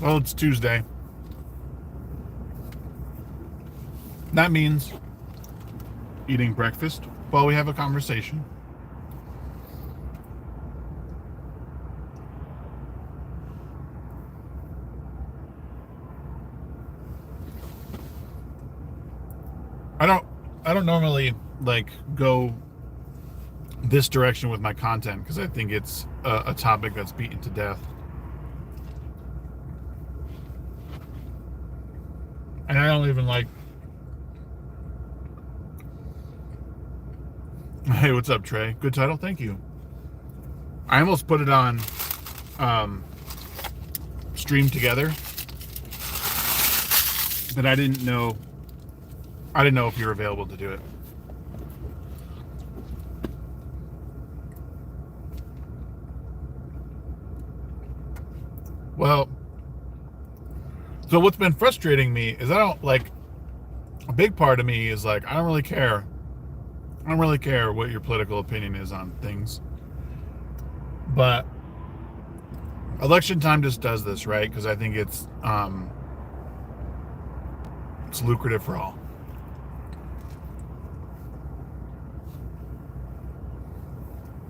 Well, it's Tuesday. That means eating breakfast while we have a conversation. I don't normally like go this direction with my content because I think it's a topic that's beaten to death. And I don't even like. Hey, what's up, Trey? Good title, thank you. I almost put it on Stream Together, but I didn't know. I didn't know if you were available to do it. Well, so what's been frustrating me is I don't like. A big part of me is like I don't really care. I don't really care what your political opinion is on things. But election time just does this, right? Because I think it's lucrative for all.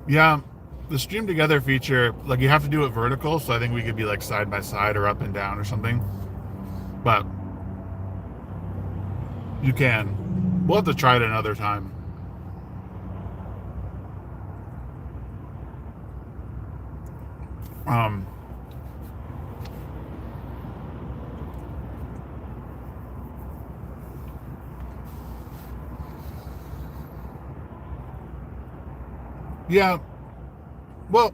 Yeah, the Stream Together feature, like you have to do it vertical, so I think we could be like side by side or up and down or something. But you can. We'll have to try it another time. Yeah. Well,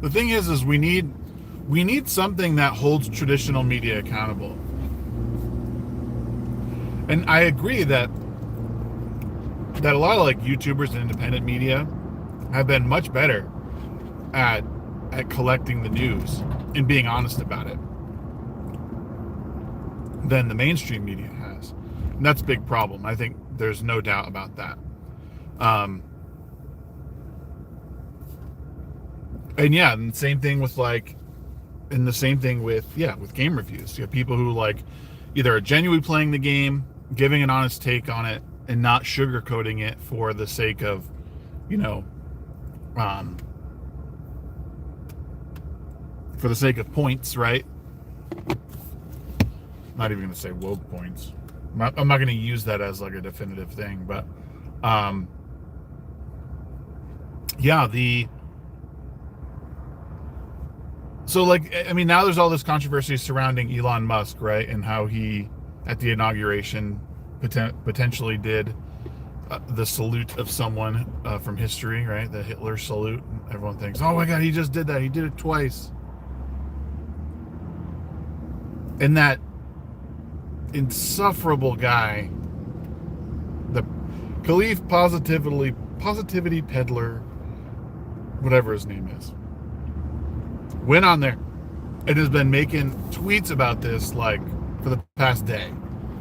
the thing is we need something that holds traditional media accountable. And I agree that a lot of like YouTubers and independent media have been much better at collecting the news and being honest about it than the mainstream media has. And that's a big problem. I think there's no doubt about that. And yeah, and same thing with like, and the same thing with game reviews. You have people who like either are genuinely playing the game, giving an honest take on it, and not sugarcoating it for the sake of, for the sake of points, right? I'm not even going to say woke points. I'm not going to use that as like a definitive thing, but so like, I mean, now there's all this controversy surrounding Elon Musk, right? And how he, at the inauguration, potentially did the salute of someone from history, right? The Hitler salute. Everyone thinks, oh my God, he just did that. He did it twice. And that insufferable guy, the Khalif positivity peddler, whatever his name is, went on there and has been making tweets about this like for the past day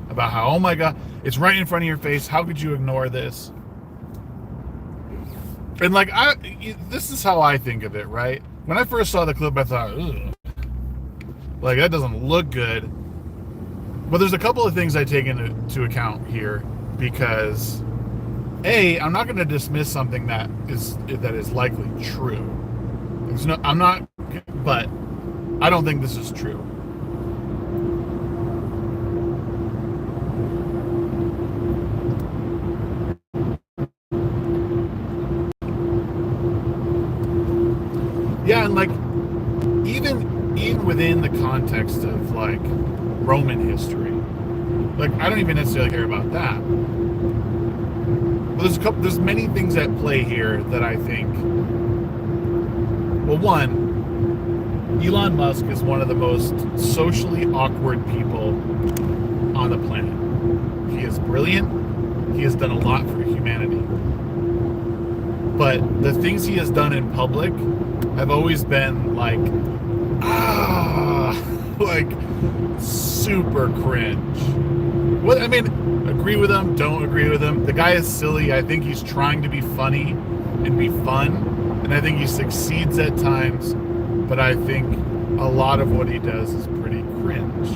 about how, oh my God, it's right in front of your face. How could you ignore this? And like, this is how I think of it, right? When I first saw the clip, I thought, ugh, like that doesn't look good. But there's a couple of things I take into account here because I'm not going to dismiss something that is likely true. But I don't think this is true. Yeah, and like even within the context of like Roman history, like I don't even necessarily care about that. But there's many things at play here that I think. Well, one, Elon Musk is one of the most socially awkward people on the planet. He is brilliant. He has done a lot for humanity. But the things he has done in public have always been like, like super cringe. What I mean, agree with him, don't agree with him. The guy is silly. I think he's trying to be funny and be fun, and I think he succeeds at times, but I think a lot of what he does is pretty cringe.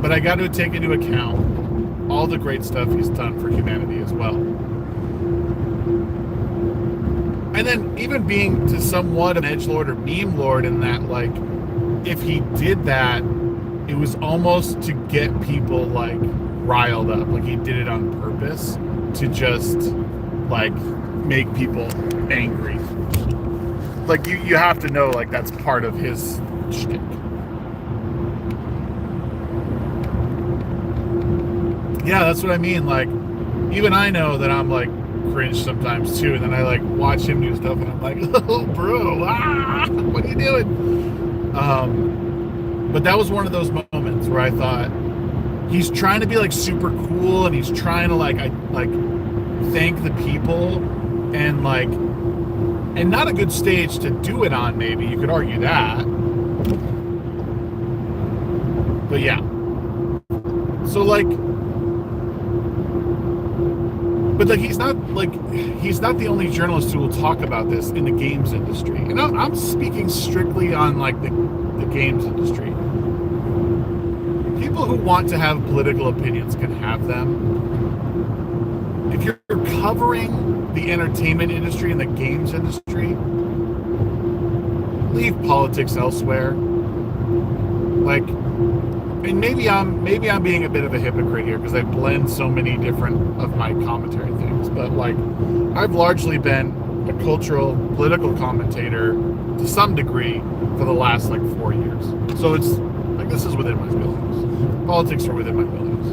But I got to take into account all the great stuff he's done for humanity as well. And then even being to somewhat of an edgelord or meme lord in that, like, if he did that, it was almost to get people, like, riled up. Like, he did it on purpose to just, like, make people angry. Like, you have to know, like, that's part of his shtick. Yeah, that's what I mean. Like, even I know that I'm, like, cringe sometimes too, and then I, like, watch him do stuff and I'm like, oh, bro, what are you doing? But that was one of those moments where I thought, he's trying to be, like, super cool, and he's trying to, like, thank the people, and, like, and not a good stage to do it on, maybe. You could argue that. But yeah. So, like, but, like, he's not the only journalist who will talk about this in the games industry. And I'm speaking strictly on, like, the games industry. People who want to have political opinions can have them. If you're covering the entertainment industry and the games industry, leave politics elsewhere. Like, and maybe I'm being a bit of a hypocrite here because I blend so many different of my commentary things, but, like, I've largely been a cultural, political commentator to some degree for the last, like, 4 years. So it's like, this is within my wheelhouse. Politics are within my wheelhouse.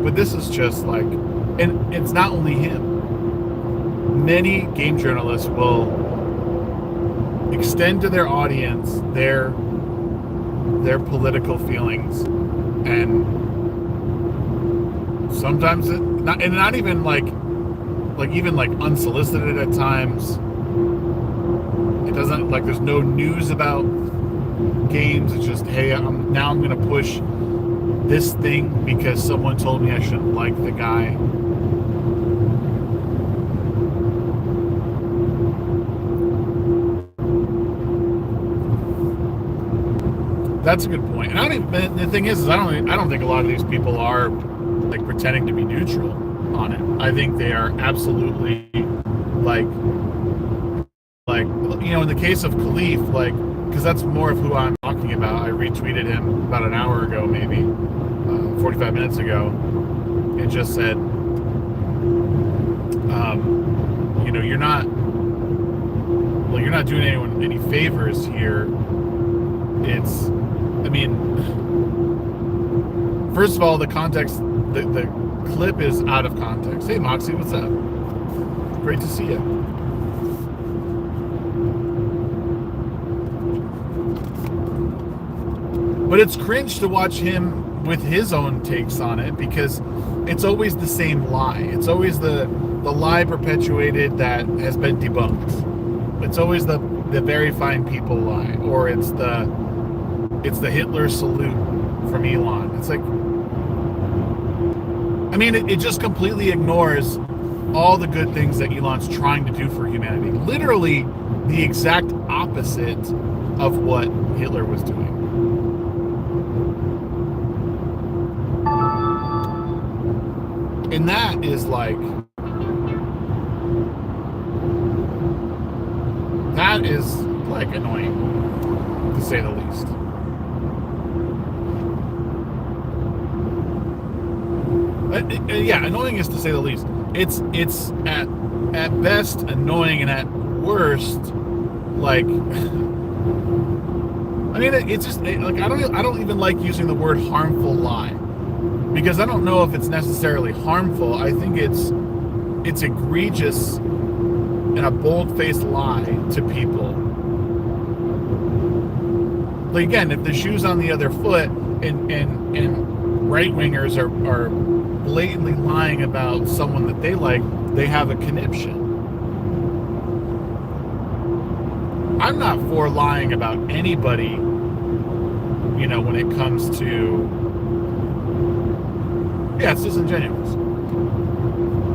But this is just like, and it's not only him. Many game journalists will extend to their audience their political feelings, and sometimes not even like even like unsolicited at times. It doesn't, like, there's no news about games. It's just, hey, I'm going to push this thing because someone told me I shouldn't like the guy. That's a good point. And the thing is I don't think a lot of these people are, like, pretending to be neutral on it. I think they are absolutely, like, you know, in the case of Khalif, like, because that's more of who I'm talking about. I retweeted him about an hour ago, maybe 45 minutes ago, and just said, you know, you're not doing anyone any favors here. It's, I mean, first of all, the context, the clip is out of context. Hey, Moxie, what's up? Great to see you. But it's cringe to watch him with his own takes on it, because it's always the same lie. It's always the lie perpetuated that has been debunked. It's always the very fine people lie, or it's the Hitler salute from Elon. It's like, I mean, it just completely ignores all the good things that Elon's trying to do for humanity. Literally the exact opposite of what Hitler was doing. And that is like, annoying, to say the least. Yeah, annoying is to say the least. It's at best annoying, and at worst, like, I mean, it's just like, I don't even like using the word harmful lie, because I don't know if it's necessarily harmful. I think it's egregious and a bold-faced lie to people. Like, again, if the shoe's on the other foot, and right-wingers are blatantly lying about someone that they like, they have a conniption. I'm not for lying about anybody you know, when it comes to, yeah, it's disingenuous.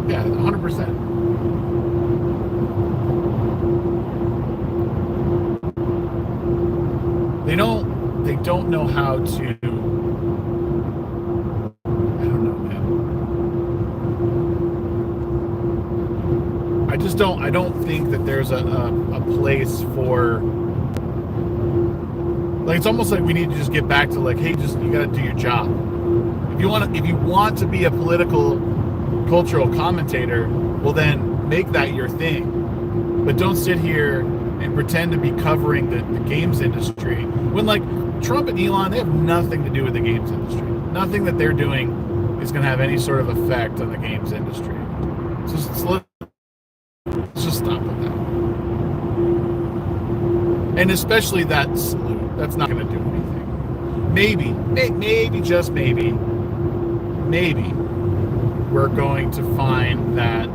Yeah, 100%. They don't know how to, I don't know, man. I don't think that there's a place for, like, it's almost like we need to just get back to, like, hey, just, you gotta do your job. If you want to be a political cultural commentator, well, then make that your thing. But don't sit here and pretend to be covering the games industry when, like, Trump and Elon, they have nothing to do with the games industry. Nothing that they're doing is going to have any sort of effect on the games industry. So let's just stop with that. And especially that salute, that's not going to do anything. Maybe, just maybe, we're going to find that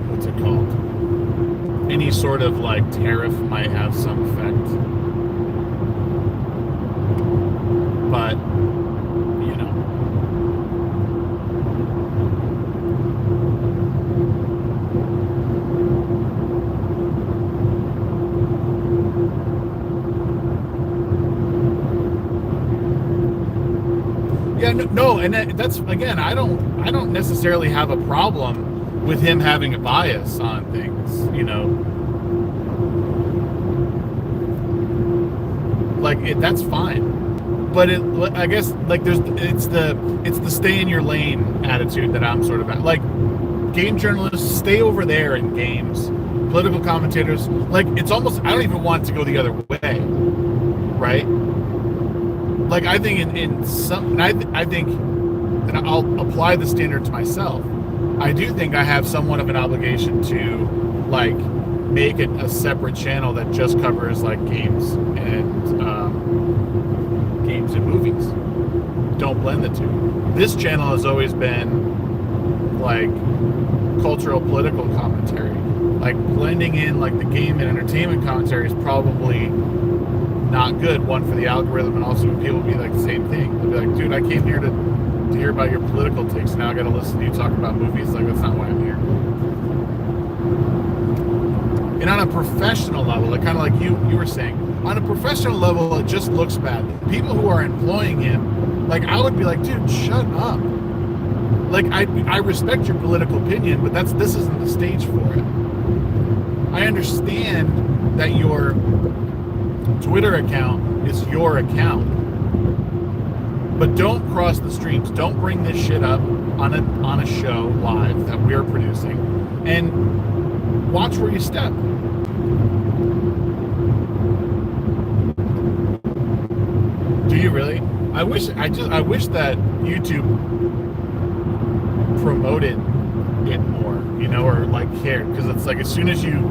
what's it called? Any sort of, like, tariff might have some effect. But, you know. Yeah, no, and that's, again, I don't necessarily have a problem with him having a bias on things, you know. Like, that's fine. But I guess, like, it's the stay in your lane attitude that I'm sort of at. Like, game journalists, stay over there in games. Political commentators, like, it's almost, I don't even want to go the other way, right? Like, I think I think, and I'll apply the standard to myself, I do think I have somewhat of an obligation to, like, make it a separate channel that just covers, like, games and movies. Don't blend the two. This channel has always been, like, cultural political commentary. Like, blending in, like, the game and entertainment commentary is probably not good. One, for the algorithm, and also people will be like the same thing. They'll be like, dude, I came here to hear about your political takes. Now I got to listen to you talk about movies. Like, that's not why I'm here. And on a professional level, like, kind of like you were saying, on a professional level, it just looks bad. People who are employing him, like, I would be like, dude, shut up. Like, I respect your political opinion, but this isn't the stage for it. I understand that your Twitter account is your account, but don't cross the streams. Don't bring this shit up on a show live that we're producing, and watch where you step. Do you really? I wish that YouTube promoted it more, you know, or, like, cared, because it's like, as soon as you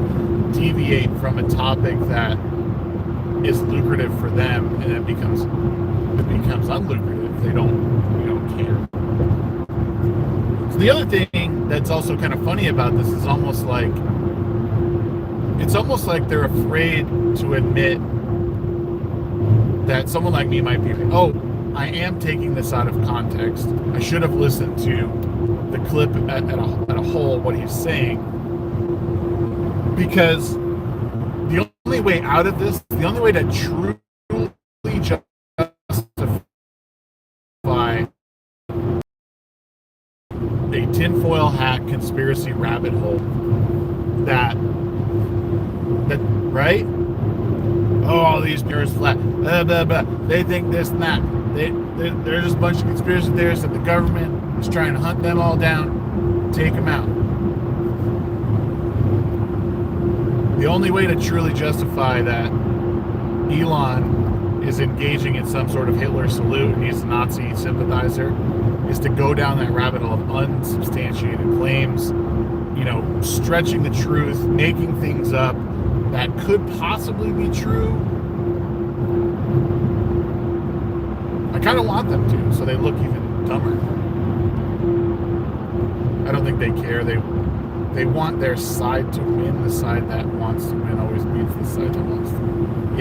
deviate from a topic that is lucrative for them, and it becomes unlucrative, you don't care. So the other thing that's also kind of funny about this is it's almost like they're afraid to admit that someone like me might be, oh, I am taking this out of context. I should have listened to the clip at a whole, what he's saying, because the only way out of this, the only way to truly justify a tinfoil hat conspiracy rabbit hole that right? Oh, all these mirrors flat. Blah, blah, blah. They think this and that. They're just a bunch of conspiracy theorists that the government is trying to hunt them all down, take them out. The only way to truly justify that Elon is engaging in some sort of Hitler salute and he's a Nazi sympathizer is to go down that rabbit hole of unsubstantiated claims, you know, stretching the truth, making things up that could possibly be true. I kind of want them to, so they look even dumber. I don't think they care. They want their side to win. The side that wants to win always beats the side that wants to win.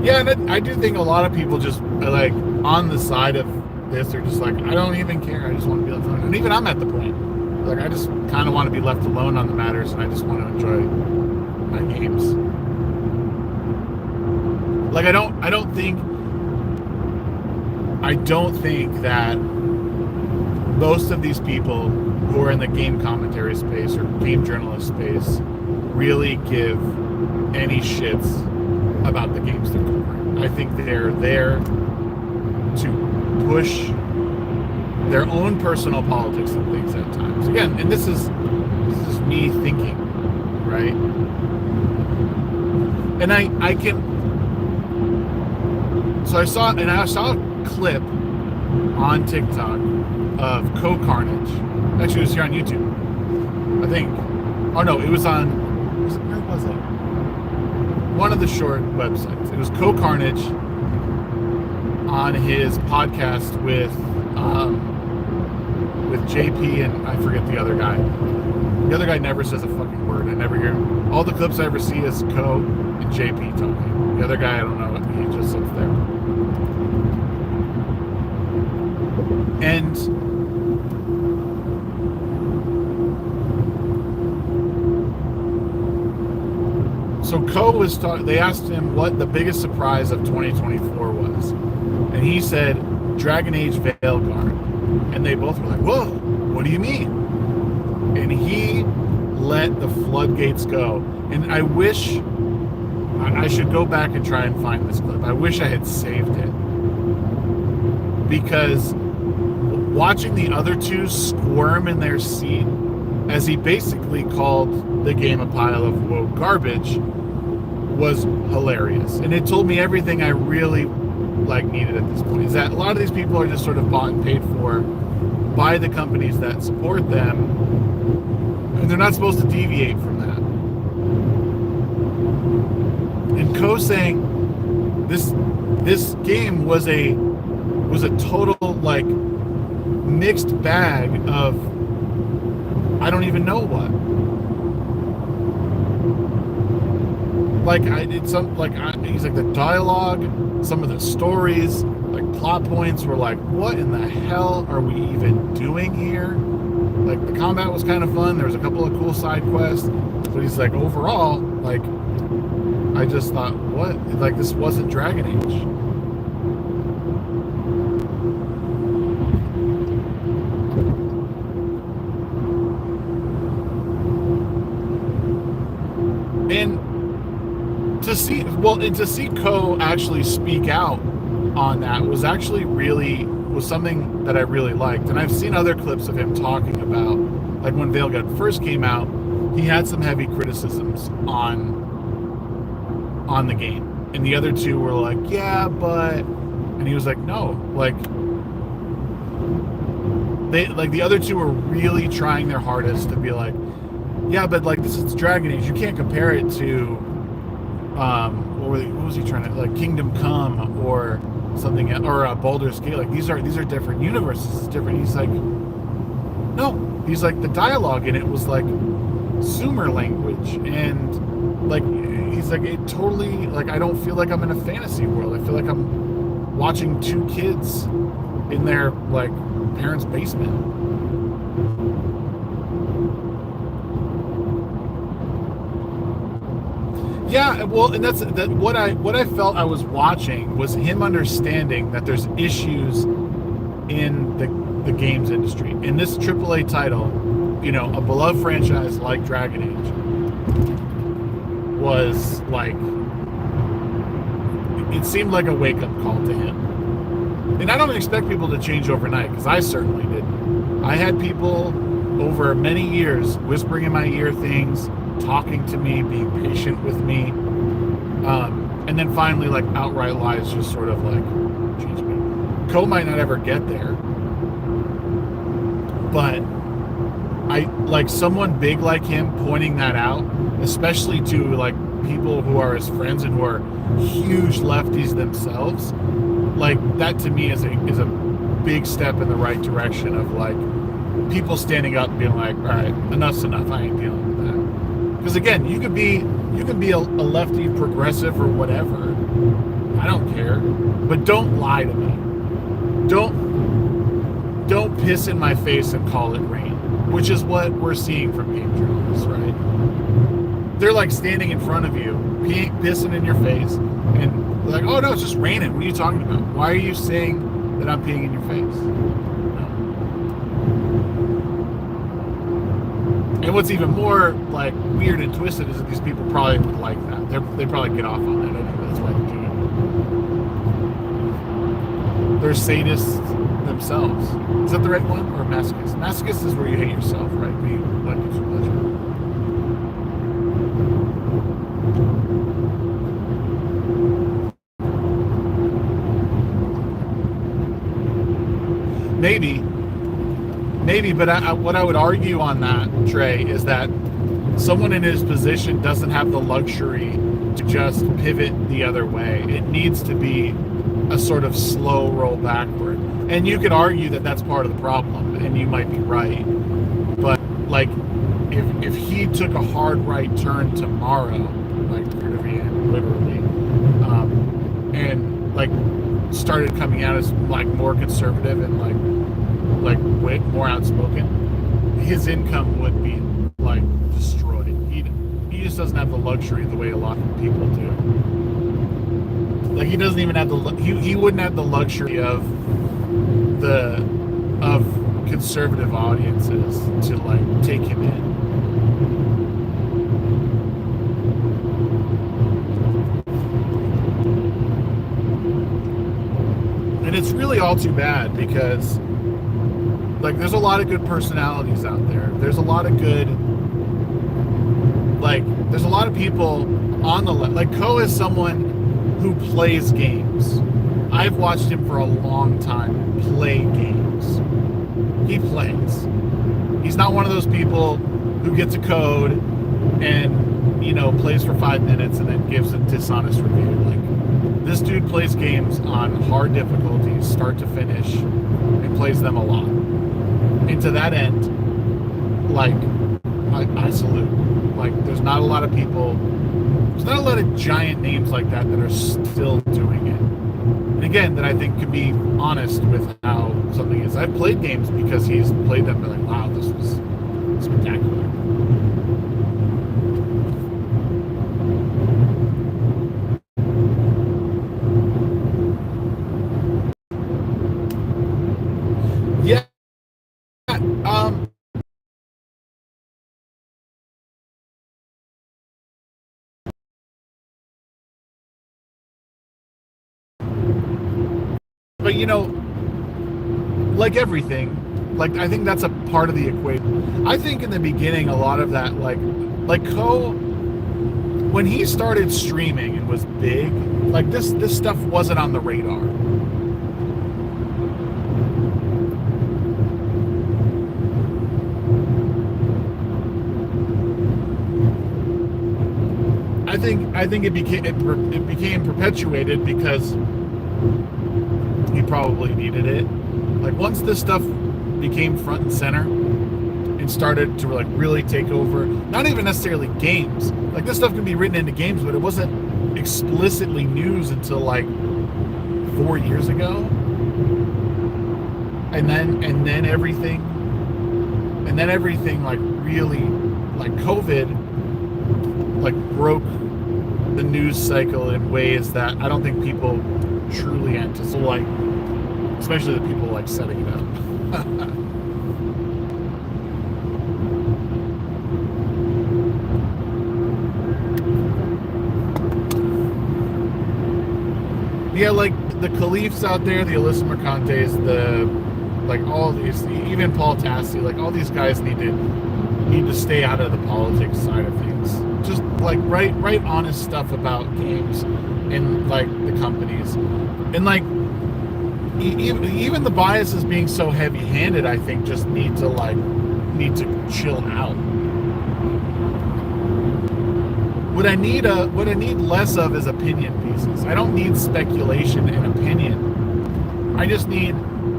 Yeah, and I do think a lot of people just like on the side of this, they're just like, I don't even care. I just want to be left alone. And even I'm at the point, like, I just kind of want to be left alone on the matters, and I just want to enjoy my games. Like, I don't think that most of these people who are in the game commentary space or game journalist space really give any shits about the games they're covering. I think they're there to push their own personal politics and things at times. Again, and this is me thinking, right? And I saw a clip on TikTok of Carnage. Actually, it was here on YouTube. I think. Oh no, it was on. Where was it? One of the short websites. It was Carnage on his podcast with JP and I forget the other guy. The other guy never says a fucking word. I never hear him. All the clips I ever see is and JP talking. The other guy, I don't know. He just sits there. And so was they asked him what the biggest surprise of 2024 was. And he said, Dragon Age Veilguard. And they both were like, whoa, what do you mean? And he let the floodgates go. And I wish I should go back and try and find this clip. I wish I had saved it. Because watching the other two squirm in their seat as he basically called the game a pile of woke garbage was hilarious. And it told me everything I really needed at this point, is that a lot of these people are just sort of bought and paid for by the companies that support them, and they're not supposed to deviate from that. And saying this game was a total mixed bag of I don't even know what. He's like the dialogue, some of the stories, plot points were what in the hell are we even doing here? The combat was kind of fun. There was a couple of cool side quests, but he's overall, I just thought, what? This wasn't Dragon Age. And to see Ko actually speak out on that was something that I really liked. And I've seen other clips of him talking about, when Veilguard first came out, he had some heavy criticisms on the game. And the other two were yeah, but... And he was no. The other two were really trying their hardest to be yeah, but this is Dragon Age. You can't compare it to what was he trying to Kingdom Come or something, or Baldur's Gate. These are different universes. It's different. He's no. He's the dialogue in it was Sumer language, and he's it totally I don't feel I'm in a fantasy world. I feel I'm watching two kids in their parents' basement. Yeah, well, and that's what I felt I was watching was him understanding that there's issues in the games industry. In this AAA title, a beloved franchise like Dragon Age was it seemed like a wake-up call to him. And I don't expect people to change overnight, because I certainly didn't. I had people over many years whispering in my ear things, talking to me, being patient with me, and then finally outright lies just sort of change me. Ko might not ever get there, but I someone big like him pointing that out, especially to people who are his friends and who are huge lefties themselves, that to me is a big step in the right direction of like people standing up and being like, all right, enough's enough. I ain't dealing with that. Because again, you can be a lefty progressive or whatever. I don't care, but don't lie to me. Don't piss in my face and call it rain, which is what we're seeing from game journalists, right? They're like standing in front of you, pissing in your face, and like, oh no, it's just raining. What are you talking about? Why are you saying that I'm peeing in your face? No. And what's even more like weird and twisted is that these people probably would like that. They probably get off on that anyway. That's why they're doing it. They're sadists themselves. Is that the right one? Or masochist? Masochist is where you hate yourself, right? What gives you pleasure? Maybe, but what I would argue on that, Trey, is that someone in his position doesn't have the luxury to just pivot the other way. It needs to be a sort of slow roll backward. And you could argue that that's part of the problem, and you might be right. But like, if he took a hard right turn tomorrow, like literally, and like started coming out as like more conservative and like way more outspoken, his income would be like destroyed. He just doesn't have the luxury the way a lot of people do. Like he doesn't even have he wouldn't have the luxury of conservative audiences to like take him in. And it's really all too bad because like there's a lot of good personalities out there. There's a lot of good, like there's a lot of people on the left. Like Ko is someone who plays games. I've watched him for a long time play games. He plays. He's not one of those people who gets a code and, you know, plays for 5 minutes and then gives a dishonest review. Like, this dude plays games on hard difficulties, start to finish, and plays them a lot. And to that end, like, I salute. Like, there's not a lot of people, there's not a lot of giant names like that that are still doing it. And again, that I think could be honest with how something is. I've played games because he's played them and been like, wow, this was spectacular. Yeah. But you know, like everything, like I think that's a part of the equation. I think in the beginning, a lot of that, like Ko, when he started streaming and was big, like this stuff wasn't on the radar. I think it became perpetuated because he probably needed it. Like once this stuff became front and center and started to like really take over, not even necessarily games. Like this stuff can be written into games, but it wasn't explicitly news until like 4 years ago. And then everything like really like COVID like broke the news cycle in ways that I don't think people truly anticipate, like especially the people like setting it up. Yeah, like the Khalifs out there, the Alyssa Mercantes, like all these, even Paul Tassi, like all these guys need to stay out of the politics side of things. Just like write honest stuff about games and like the companies, and like even the biases being so heavy-handed, I think just need to chill out. What I need less of is opinion pieces. I don't need speculation and opinion. I just need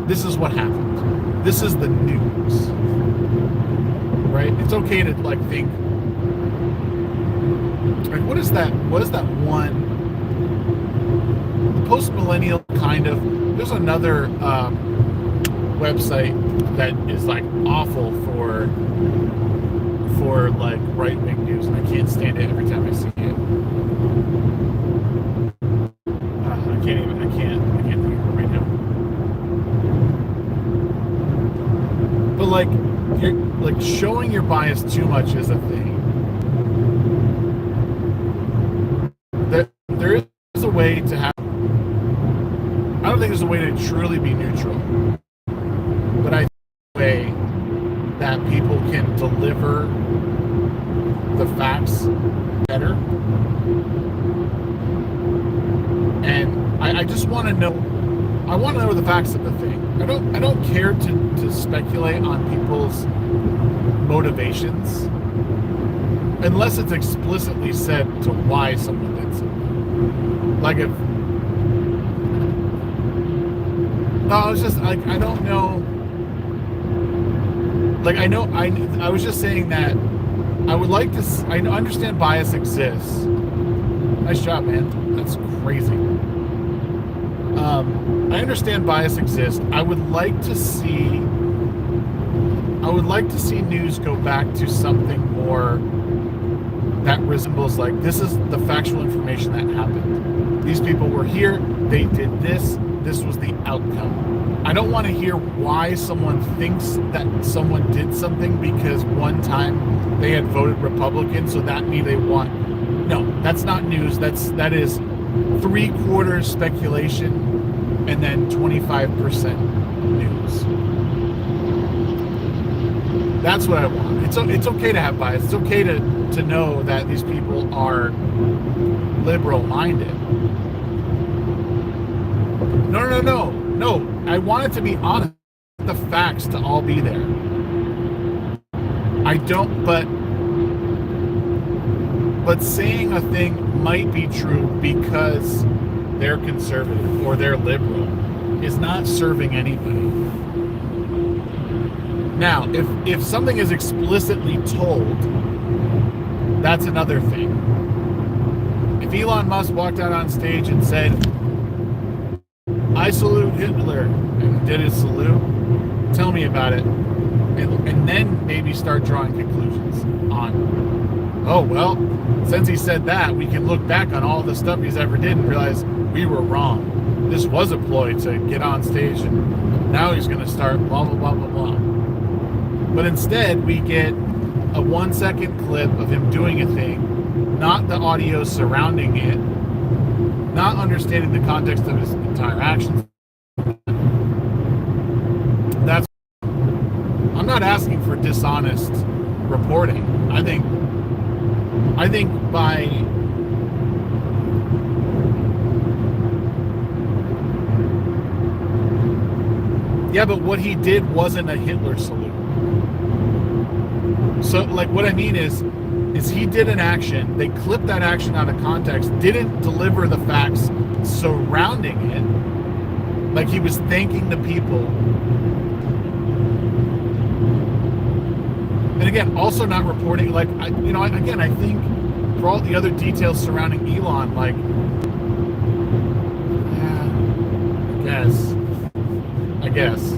this is what happened. This is the news, right? It's okay to like think, like, what is that one post-millennial kind of, there's another website that is like awful for like right-wing news, and I can't stand it every time I see it. I can't think of it right now. But like, you're like showing your bias too much is a thing. There is a way to have, I don't think there's a way to truly be neutral, but I think there's a way that people can deliver the facts better. And I just want to know, I want to know the facts of the thing. I don't care to speculate on people's motivations unless it's explicitly said to why someone did something. Like if, no, it's just like, I don't know. Like, I know, I was just saying that I would like to, I understand bias exists. Nice job, man. That's crazy. I understand bias exists. I would like to see news go back to something more that resembles like, this is the factual information that happened. These people were here, they did this was the outcome. I don't want to hear why someone thinks that someone did something because one time they had voted Republican, so that means they want. No, that's not news. That is 3/4 speculation and then 25% news. That's what I want. It's okay to have bias. It's okay to know that these people are liberal-minded. No. I want it to be honest. The facts to all be there. I don't, but saying a thing might be true because they're conservative or they're liberal is not serving anybody. Now, if something is explicitly told, that's another thing. If Elon Musk walked out on stage and said, "I salute Hitler," and did his salute, tell me about it, and then maybe start drawing conclusions on, oh, well, since he said that, we can look back on all the stuff he's ever did and realize we were wrong. This was a ploy to get on stage, and now he's going to start blah, blah, blah, blah, blah. But instead, we get a 1-second clip of him doing a thing, not the audio surrounding it, not understanding the context of his entire actions. That's, I'm not asking for dishonest reporting. I think by yeah, but what he did wasn't a Hitler salute. So, like, what I mean is he did an action, they clipped that action out of context, didn't deliver the facts surrounding it, like he was thanking the people. And again, also not reporting, like, I think for all the other details surrounding Elon, like, yeah, I guess.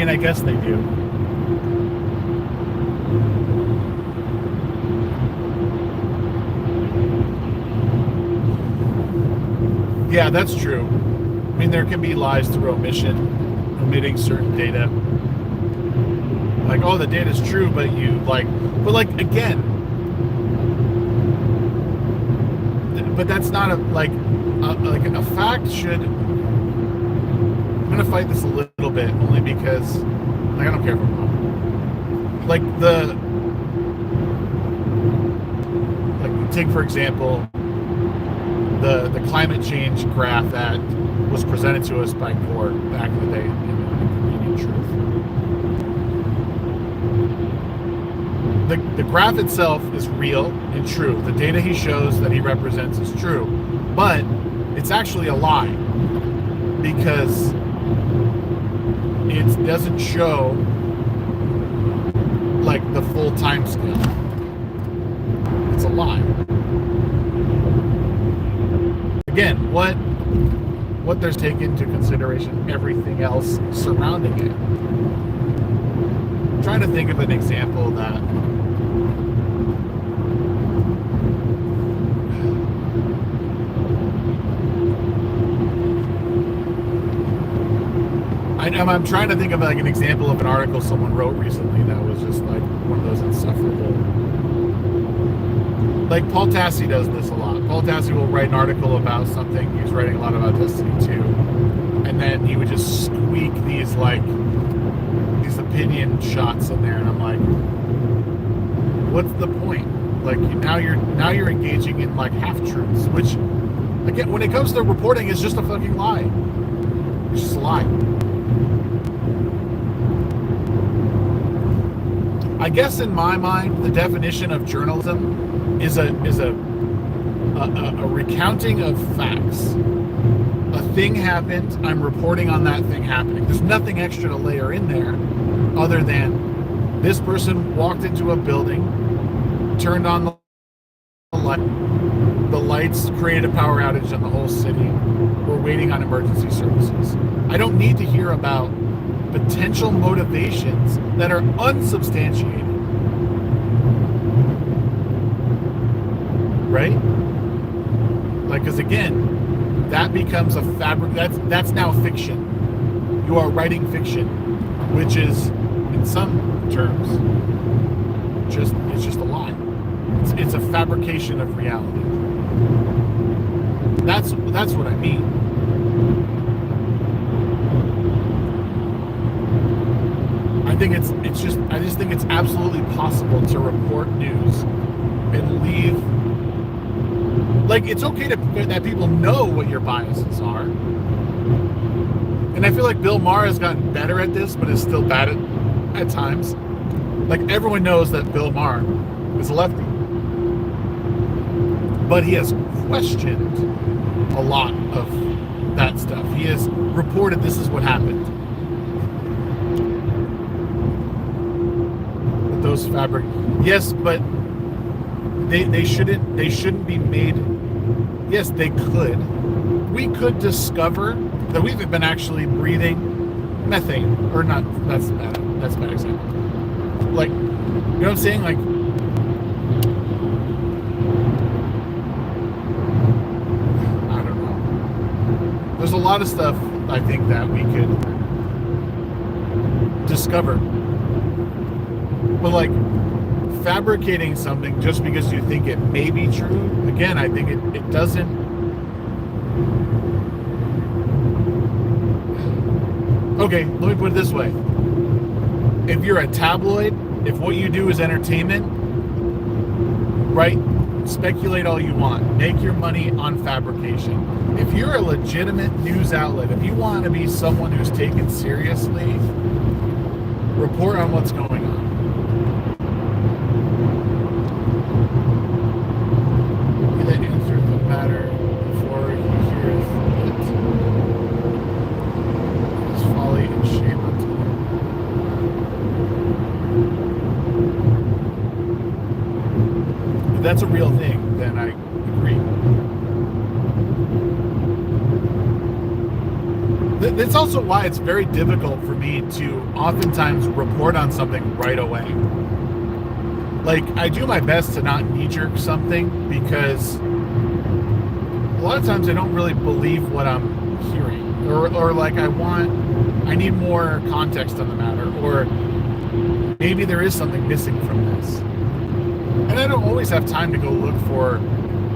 I guess they do. Yeah, that's true. I mean, there can be lies through omission, omitting certain data. Like, oh, the data's true, but again, but that's not a fact should. I'm gonna fight this a little bit, only because, like, I don't care if I'm wrong. Take for example the climate change graph that was presented to us by Core back in the day in Inconvenient Truth. the graph itself is real and true. The data he shows that he represents is true, but it's actually a lie because it doesn't show like the full time scale. It's a lie. Again, what there's taken into consideration everything else surrounding it. I'm trying to think of an example that I'm trying to think of like an example of an article someone wrote recently that was just like one of those insufferable. Like Paul Tassi does this a lot. Paul Tassi will write an article about something. He was writing a lot about Destiny 2. And then he would just squeak these opinion shots in there, and I'm like, what's the point? Like now you're engaging in like half truths, which again, when it comes to reporting, is just a fucking lie. It's just a lie. I guess in my mind, the definition of journalism is a recounting of facts. A thing happened, I'm reporting on that thing happening. There's nothing extra to layer in there other than this person walked into a building, turned on the light, the lights created a power outage in the whole city. We're waiting on emergency services. I don't need to hear about potential motivations that are unsubstantiated. Right? Like, because again, that becomes a fabric. That's now fiction. You are writing fiction, which is, in some terms, it's just a lie. It's a fabrication of reality. That's what I mean. I just think it's absolutely possible to report news and leave. Like, it's okay that people know what your biases are. And I feel like Bill Maher has gotten better at this, but is still bad at times. Like, everyone knows that Bill Maher is a lefty. But he has questioned a lot of that stuff. He has reported this is what happened. With those fabric. Yes, but they shouldn't be made. Yes, they could. We could discover that we've been actually breathing methane, or not. That's a bad example. Like, you know what I'm saying? Like, I don't know. There's a lot of stuff I think that we could discover, but like, fabricating something just because you think it may be true, again, I think it doesn't. Okay, let me put it this way. If you're a tabloid, if what you do is entertainment, right? Speculate all you want. Make your money on fabrication. If you're a legitimate news outlet, if you want to be someone who's taken seriously, report on what's going on. If that's a real thing, then I agree. That's also why it's very difficult for me to oftentimes report on something right away. Like, I do my best to not knee-jerk something because a lot of times I don't really believe what I'm hearing. Or like I need more context on the matter, or maybe there is something missing from this. And I don't always have time to go look for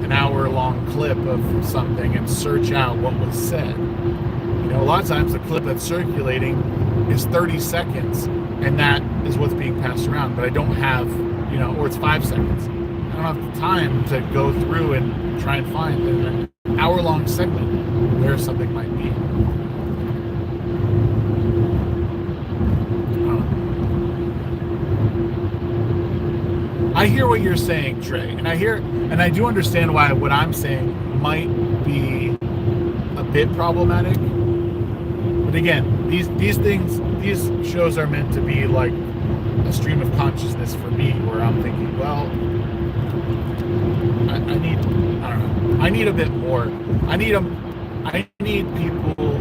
an hour-long clip of something and search out what was said. You know, a lot of times the clip that's circulating is 30 seconds, and that is what's being passed around. But I don't have, you know, or it's 5 seconds. I don't have the time to go through and try and find an hour-long segment where something might be. I hear what you're saying, Trey, and I do understand why what I'm saying might be a bit problematic. But again, these shows are meant to be like a stream of consciousness for me, where I'm thinking, well, I don't know, I need a bit more. I need people,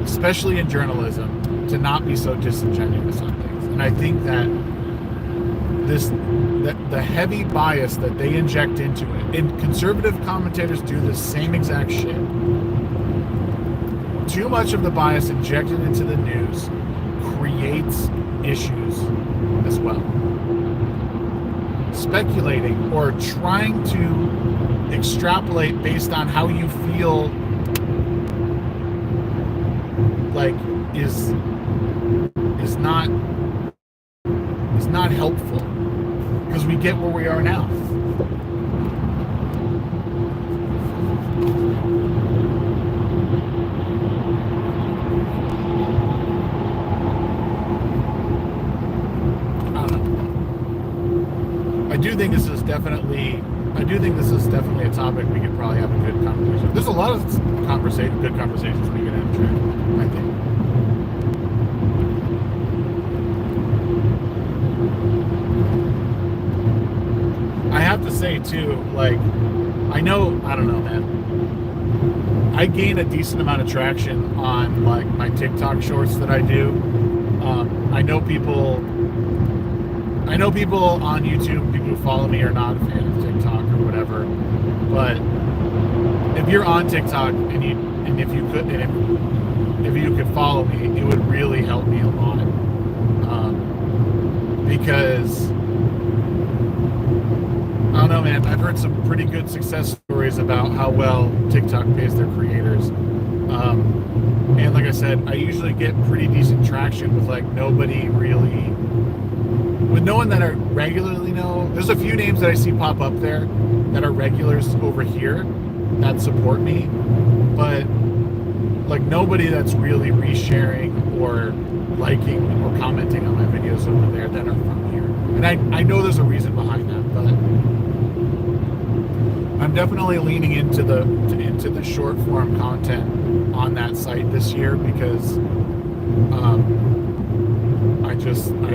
especially in journalism, to not be so disingenuous on things. And I think that the heavy bias that they inject into it, and conservative commentators do the same exact shit. Too much of the bias injected into the news creates issues as well. Speculating or trying to extrapolate based on how you feel like is not helpful, because we get where we are now. I don't know. I do think this is definitely a topic we could probably have a good conversation. There's a lot of good conversations we can have, Trey, I think. I have to say too, like, I don't know, man. I gain a decent amount of traction on like my TikTok shorts that I do. I know people on YouTube, people who follow me are not a fan of TikTok or whatever. But if you're on TikTok and if you could follow me, it would really help me a lot. Because I don't know, man. I've heard some pretty good success stories about how well TikTok pays their creators. And like I said, I usually get pretty decent traction with like no one that I regularly know. There's a few names that I see pop up there that are regulars over here that support me, but like nobody that's really resharing or liking or commenting on my videos over there that are from here. And I know there's a reason behind that, but I'm definitely leaning into the short form content on that site this year, because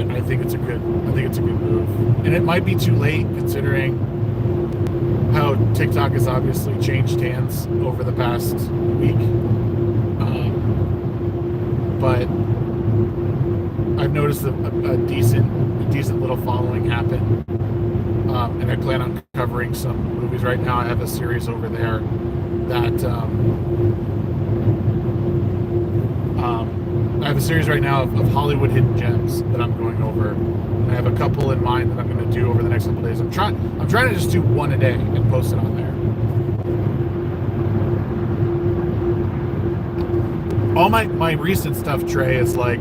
I think it's a good move. And it might be too late, considering how TikTok has obviously changed hands over the past week. But I've noticed a decent little following happen. And I plan on covering some movies. Right now I have a series over there that I have a series right now of Hollywood hidden gems that I'm going over. And I have a couple in mind that I'm going to do over the next couple of days. I'm trying to just do one a day and post it on there. All my recent stuff, Trey, is like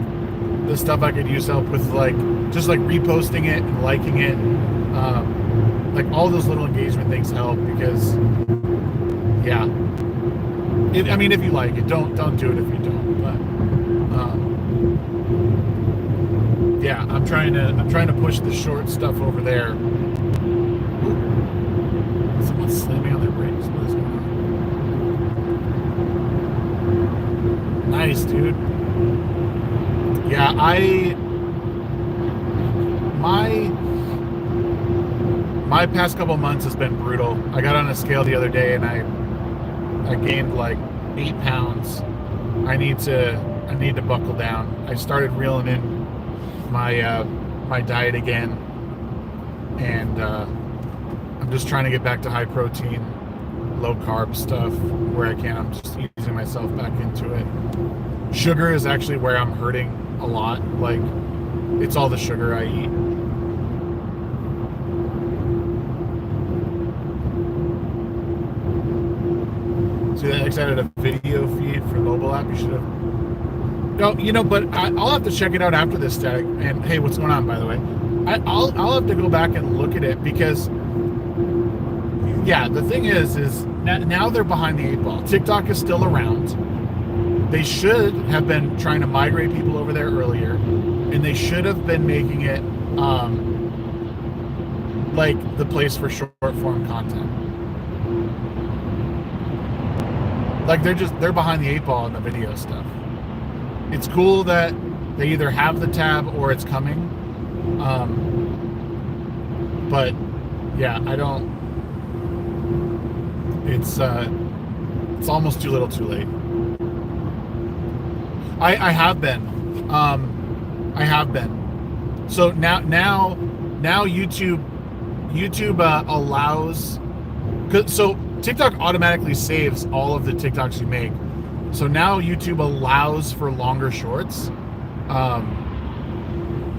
the stuff I could use help with, like just like reposting it and liking it. Like all those little engagement things help, because yeah, if you like it, don't do it if you don't. But yeah, I'm trying to push the short stuff over there. Ooh, someone's slamming on their brakes. What is going on? Nice, dude. Yeah, my past couple months has been brutal. I got on a scale the other day and I gained like 8 pounds. I need to buckle down. I started reeling in my diet again, and I'm just trying to get back to high protein, low carb stuff where I can. I'm just easing myself back into it. Sugar is actually where I'm hurting a lot. Like, it's all the sugar I eat. See that? I added a video feed for mobile app. You should have. No, but I'll have to check it out after this, Static. And hey, what's going on, by the way? I'll have to go back and look at it, because yeah, the thing is now they're behind the 8 ball. TikTok is still around. They should have been trying to migrate people over there earlier, and they should have been making it like the place for short form content. Like they're behind the 8 ball in the video stuff. It's cool that they either have the tab or it's coming. But yeah, I don't. It's almost too little, too late. I have been. I have been. So now YouTube allows. So TikTok automatically saves all of the TikToks you make. So now YouTube allows for longer shorts.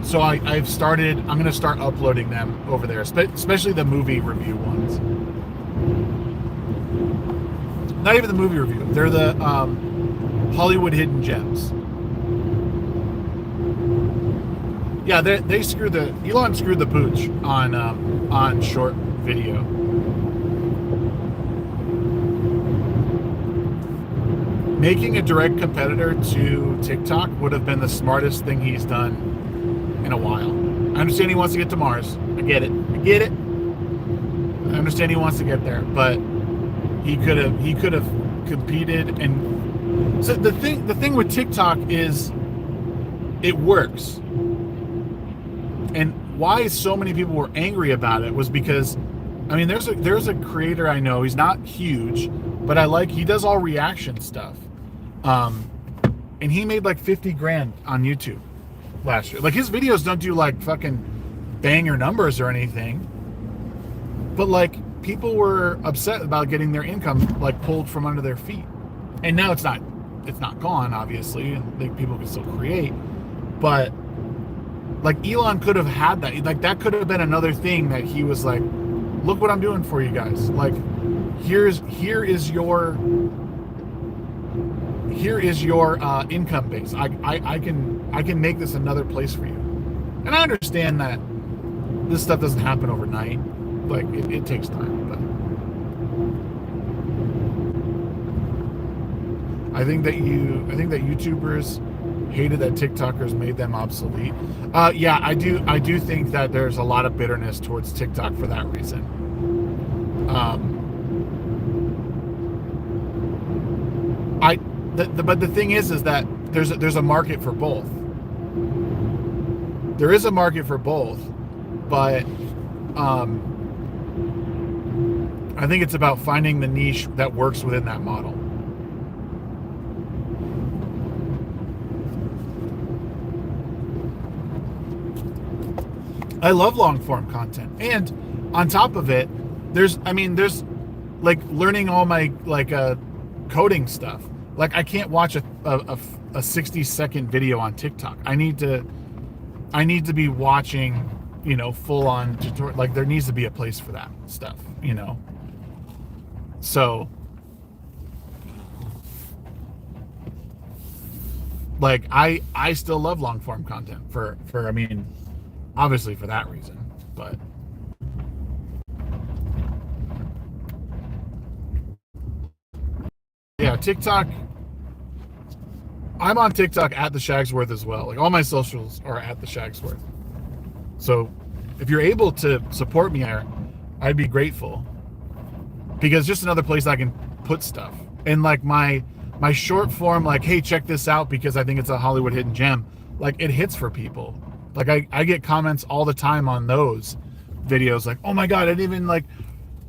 So I've started. I'm gonna start uploading them over there, especially the movie review ones. Not even the movie review. They're the Hollywood hidden gems. Yeah, they screwed Elon screwed the pooch on short video. Making a direct competitor to TikTok would have been the smartest thing he's done in a while. I understand he wants to get to Mars. I get it. I understand he wants to get there, but he could have competed. And so the thing with TikTok is it works. And why so many people were angry about it was because, I mean, there's a creator I know. He's not huge, but he does all reaction stuff. And he made like 50 grand on YouTube last year. Like, his videos don't do like fucking banger numbers or anything, but like people were upset about getting their income like pulled from under their feet. And now it's not gone, obviously, and people can still create, but like Elon could have had that. Like, that could have been another thing that he was like, look what I'm doing for you guys. Like, here is your income base. I can make this another place for you. And I understand that this stuff doesn't happen overnight. Like, it takes time, but I think that YouTubers hated that TikTokers made them obsolete. Yeah, I do think that there's a lot of bitterness towards TikTok for that reason. But the thing is that there's a market for both. There is a market for both, but I think it's about finding the niche that works within that model. I love long form content, and on top of it, there's like learning all my coding stuff. Like, I can't watch a 60-second video on TikTok. I need to be watching, full on tutorial. Like, there needs to be a place for that stuff, So, like, I still love long form content for I mean, obviously for that reason, but yeah, TikTok. I'm on TikTok at TheShagsworth as well. Like, all my socials are at TheShagsworth. So if you're able to support me there, I'd be grateful, because just another place I can put stuff. And like my short form, like, hey, check this out because I think it's a Hollywood hidden gem. Like, it hits for people. Like, I get comments all the time on those videos. Like, oh my God, I didn't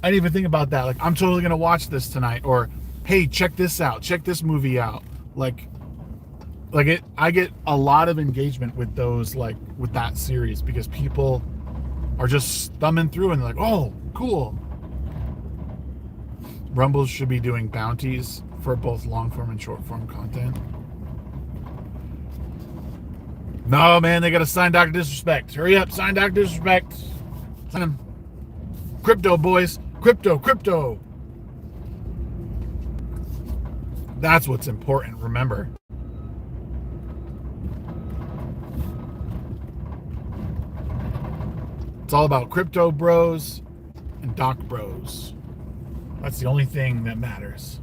even think about that. Like, I'm totally going to watch this tonight. Or, hey, check this out. Check this movie out. I get a lot of engagement with those, with that series, because people are just thumbing through and they're like, oh, cool. Rumble should be doing bounties for both long form and short form content. No, man, they got to sign Dr. Disrespect. Hurry up, sign Dr. Disrespect. Sign him. Crypto, boys. Crypto. That's what's important, remember. It's all about crypto bros and doc bros. That's the only thing that matters.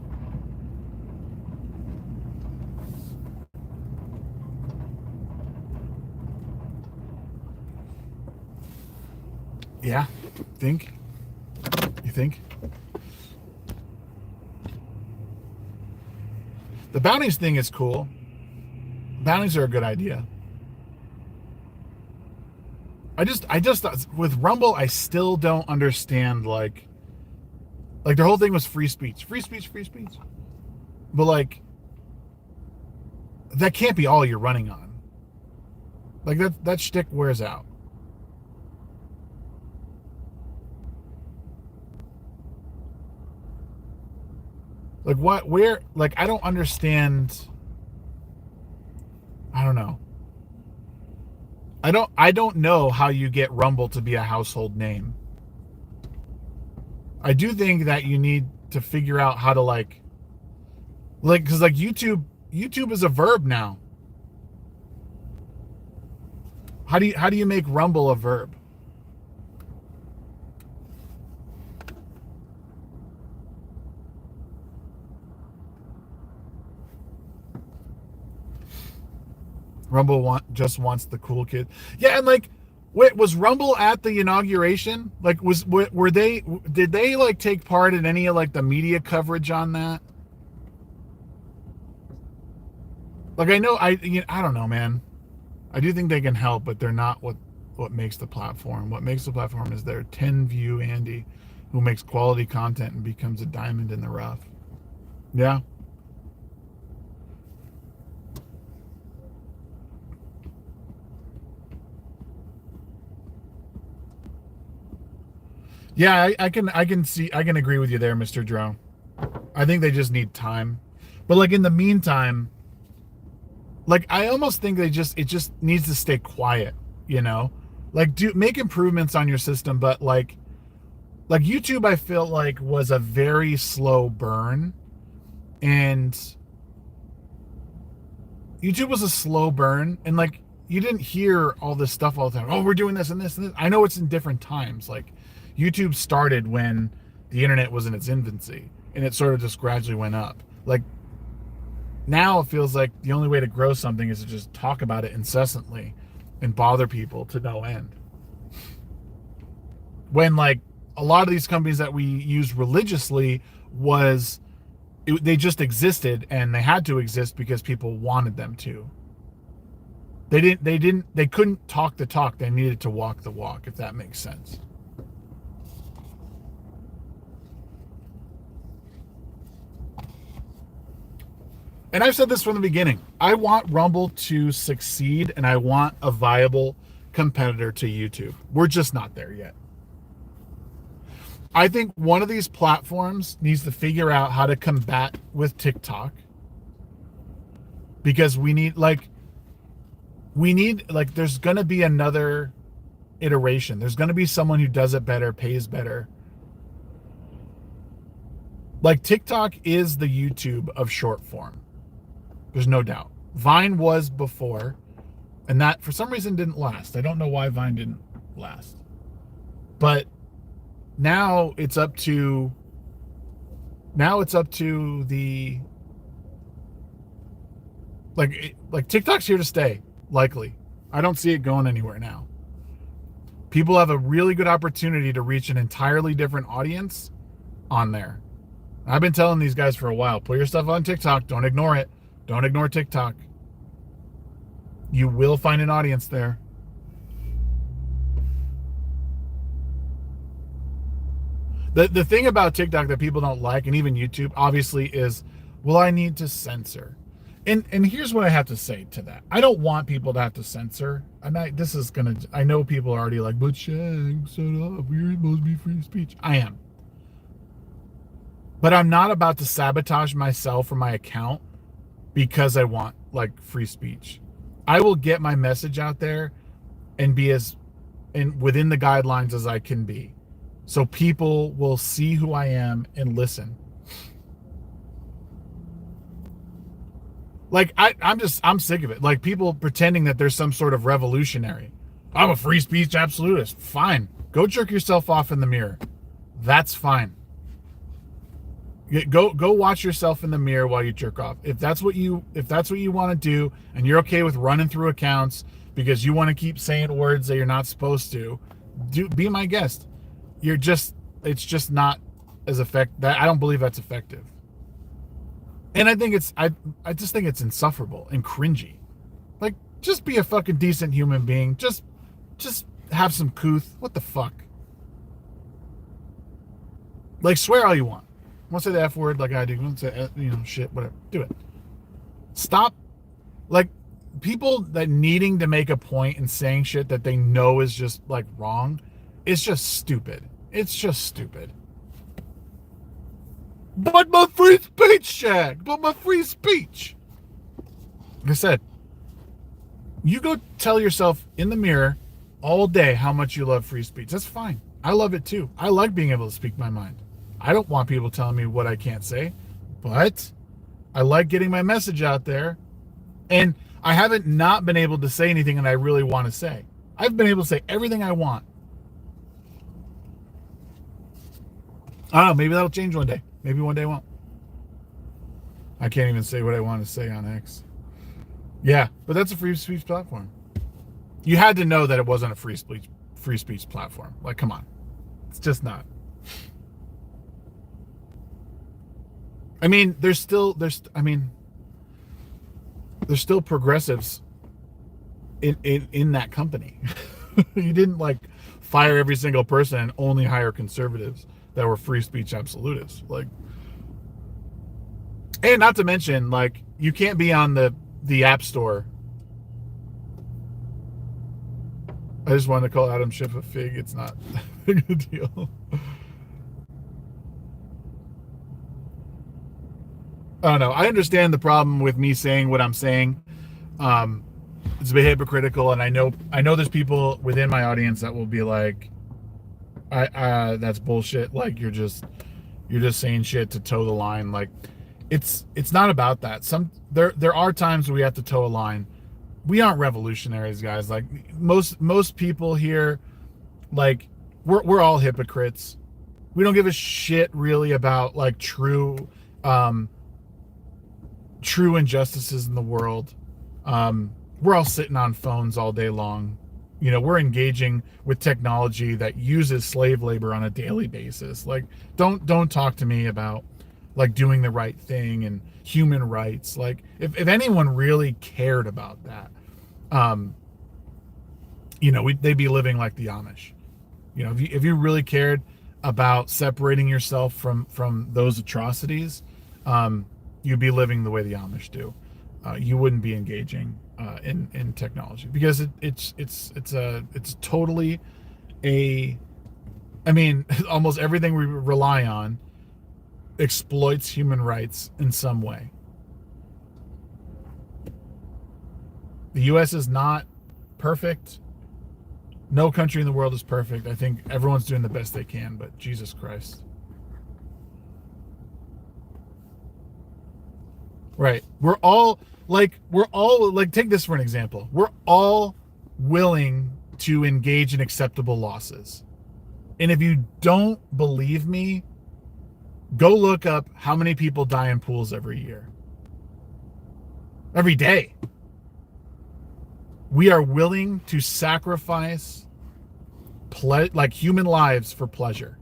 Yeah. Think? You think? The bounties thing is cool. Bounties are a good idea. I just with Rumble, I still don't understand like their whole thing was free speech. But like that can't be all you're running on. Like that shtick wears out. Like what? Where? Like I don't understand. I don't know. I don't know how you get Rumble to be a household name. I do think that you need to figure out how to like because like YouTube is a verb now. How do you make Rumble a verb? Rumble just wants the cool kid. Yeah, and like, wait, was Rumble at the inauguration? Like, did they like take part in any of like the media coverage on that? Like, I don't know, man. I do think they can help, but they're not what makes the platform. What makes the platform is their 10-view Andy, who makes quality content and becomes a diamond in the rough. Yeah. Yeah, I can agree with you there, Mr. Drone. I think they just need time. But like in the meantime, like I almost think it just needs to stay quiet, you know? Like make improvements on your system, but like YouTube I feel like was a very slow burn. And YouTube was a slow burn, and like you didn't hear all this stuff all the time. Oh, we're doing this and this and this. I know it's in different times. Like YouTube started when the internet was in its infancy, and it sort of just gradually went up. Like now it feels like the only way to grow something is to just talk about it incessantly and bother people to no end. When like a lot of these companies that we use religiously they just existed, and they had to exist because people wanted them to. They couldn't talk the talk. They needed to walk the walk, if that makes sense. And I've said this from the beginning. I want Rumble to succeed, and I want a viable competitor to YouTube. We're just not there yet. I think one of these platforms needs to figure out how to combat with TikTok, because we need there's going to be another iteration. There's going to be someone who does it better, pays better. Like TikTok is the YouTube of short form. There's no doubt. Vine was before, and that for some reason didn't last. I don't know why Vine didn't last. But now it's up to the like TikTok's here to stay, likely. I don't see it going anywhere now. People have a really good opportunity to reach an entirely different audience on there. I've been telling these guys for a while, put your stuff on TikTok, don't ignore it. Don't ignore TikTok. You will find an audience there. The thing about TikTok that people don't like, and even YouTube, obviously, is, well, I need to censor. And here's what I have to say to that. I don't want people to have to censor. And I know people are already like, but Shag, shut up. You're supposed to be free speech. I am. But I'm not about to sabotage myself or my account because I want like free speech. I will get my message out there and be within the guidelines as I can be, so people will see who I am and listen. Like I'm sick of it. Like people pretending that there's some sort of revolutionary. I'm a free speech absolutist. Fine. Go jerk yourself off in the mirror. That's fine. Go watch yourself in the mirror while you jerk off. If that's what you want to do, and you're okay with running through accounts because you want to keep saying words that you're not supposed to, be my guest. it's just not as effective. I don't believe that's effective. And I think I just think it's insufferable and cringy. Like, just be a fucking decent human being. Just have some couth. What the fuck? Like, swear all you want. Want to say the F word like I do. Want to say, shit, whatever. Do it. Stop. Like, people that needing to make a point and saying shit that they know is just, like, wrong, it's just stupid. It's just stupid. But my free speech, Shag. But my free speech. Like I said, you go tell yourself in the mirror all day how much you love free speech. That's fine. I love it too. I like being able to speak my mind. I don't want people telling me what I can't say, but I like getting my message out there. And I haven't not been able to say anything that I really want to say. I've been able to say everything I want. I don't know. Maybe that'll change one day. Maybe one day it won't. I can't even say what I want to say on X. Yeah, but that's a free speech platform. You had to know that it wasn't a free speech platform. Like, come on. It's just not. I mean, there's still progressives in that company. You didn't like fire every single person and only hire conservatives that were free speech absolutists. Like, and not to mention, like, you can't be on the App Store. I just wanted to call Adam Schiff a fig. It's not a big a deal. I don't know. I understand the problem with me saying what I'm saying. It's a bit hypocritical, and I know there's people within my audience that will be like, that's bullshit. Like, you're just saying shit to toe the line. Like, it's not about that. There are times where we have to toe a line. We aren't revolutionaries, guys. Like, most people here, like, we're all hypocrites. We don't give a shit really about, like, true injustices in the world. We're all sitting on phones all day long. We're engaging with technology that uses slave labor on a daily basis. Like, don't talk to me about, like, doing the right thing and human rights. Like, if anyone really cared about that, they'd be living like the Amish. If you really cared about separating yourself from those atrocities, you'd be living the way the Amish do. You wouldn't be engaging in technology, because it's totally almost everything we rely on exploits human rights in some way. The U.S. is not perfect. No country in the world is perfect. I think everyone's doing the best they can, but Jesus Christ. Right. We're all like, take this for an example. We're all willing to engage in acceptable losses. And if you don't believe me, go look up how many people die in pools every year. Every day. We are willing to sacrifice human lives for pleasure.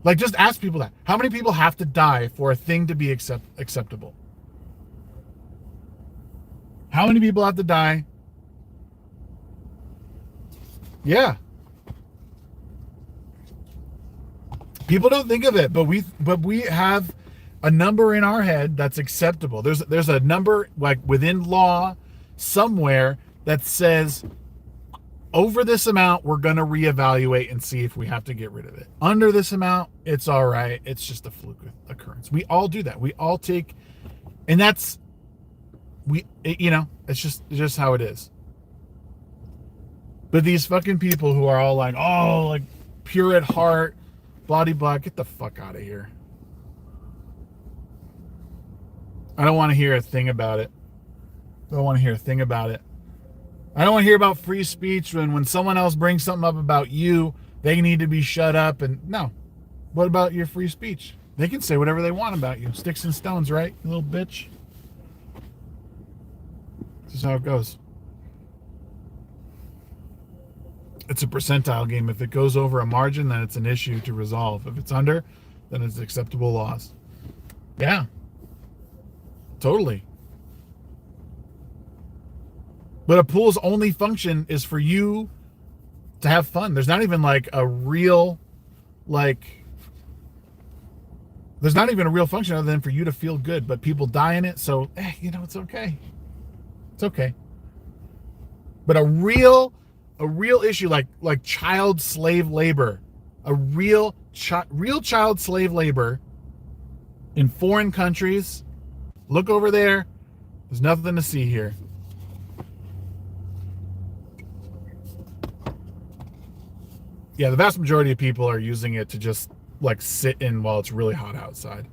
Like, just ask people that. How many people have to die for a thing to be acceptable? How many people have to die? Yeah. People don't think of it, but we have a number in our head that's acceptable. There's a number, like, within law somewhere that says, over this amount, we're going to reevaluate and see if we have to get rid of it. Under this amount, it's all right. It's just a fluke occurrence. We all do that. We all take, and it's just how it is. But these fucking people who are all like, oh, like, pure at heart, blah, blah, get the fuck out of here. I don't want to hear a thing about it. I don't want to hear a thing about it. I don't want to hear about free speech when someone else brings something up about you, they need to be shut up. And no. What about your free speech? They can say whatever they want about you. Sticks and stones, right? You little bitch. This is how it goes. It's a percentile game. If it goes over a margin, then it's an issue to resolve. If it's under, then it's acceptable loss. Yeah. Totally. But a pool's only function is for you to have fun. There's not even like a real, there's not even a real function other than for you to feel good. But people die in it, so, it's okay. It's okay. But a real issue like child slave labor, a real child slave labor in foreign countries. Look over there. There's nothing to see here. Yeah, the vast majority of people are using it to just sit in while it's really hot outside.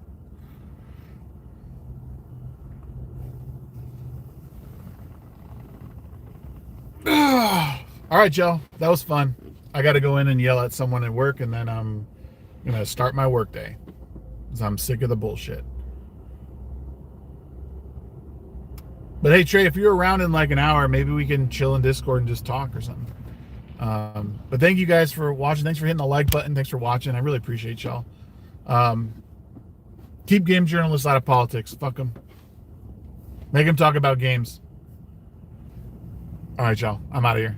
All right, Joe, that was fun. I got to go in and yell at someone at work, and then I'm going to start my work day because I'm sick of the bullshit. But hey, Trey, if you're around in like an hour, maybe we can chill in Discord and just talk or something. But thank you guys for watching. Thanks for hitting the like button. Thanks for watching. I really appreciate y'all. Keep game journalists out of politics. Fuck them. Make them talk about games. All right, y'all. I'm out of here.